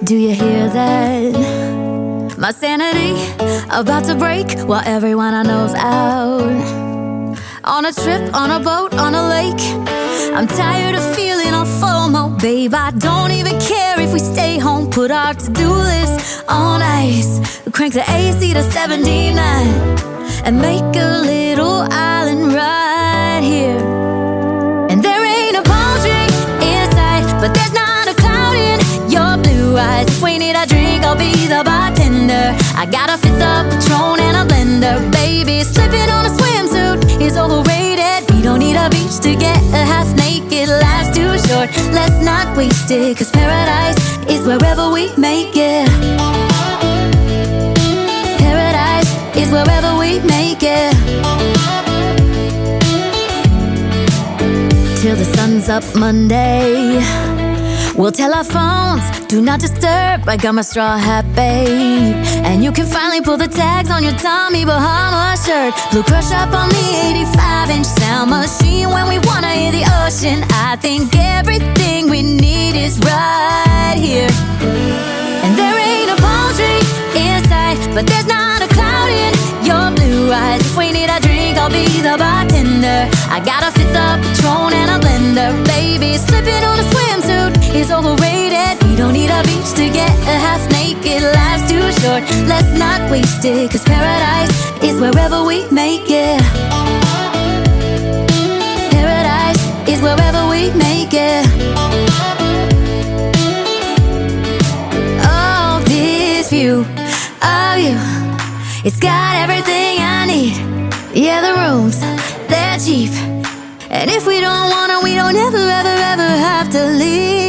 Do you hear that? My sanity about to break while everyone I know's out. On a trip, on a boat, on a lake. I'm tired of feeling all FOMO, babe. I don't even care if we stay home. Put our to-do list on ice. Crank the AC to 79 and make a little island right here. And there ain't a palm tree in sight, but there's not a cloud in your blue eyes. If we need a drink, I'll be the bartender. I got a fifth of Patron and a blender, baby. Slipping on a swimsuit is overrated. We don't need a beach to get a half naked. Life's too short, let's not waste it. Cause paradise is wherever we make it. Paradise is wherever we make it. Till the sun's up Monday, we'll tell our phones, do not disturb. I got my straw hat, babe. And you can finally pull the tags on your Tommy Bahama shirt. Blue crush up on the 85-inch sound machine. When we wanna hear the ocean, I think everything we need is right here. And there ain't a palm tree in sight, but there's not a cloud in your blue eyes. If we need a drink, I'll be the bartender. I got a fifth of Patron and a blender, baby. Slipping on a swimsuit is overrated. We don't need a beach to get a half naked. Life's too short, let's not waste it. Cause paradise is wherever we make it. Paradise is wherever we make it. Oh, this view of you, it's got everything I need. Yeah, the rooms, they're cheap. And if we don't want it, we don't ever, ever, ever have to leave.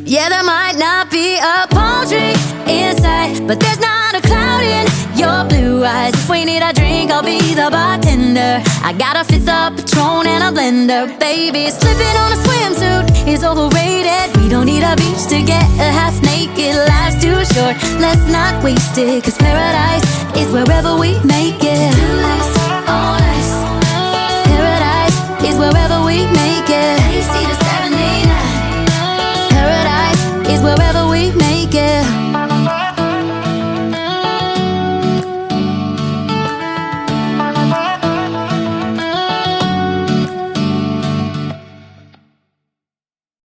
Yeah, there might not be a palm tree in sight, but there's not a cloud in your blue eyes. If we need a drink, I'll be the bartender. I got a fifth of Patron and a blender, baby. Slipping on a swimsuit is overrated. We don't need a beach to get a half naked. Life's too short, let's not waste it. Cause paradise is wherever we make it.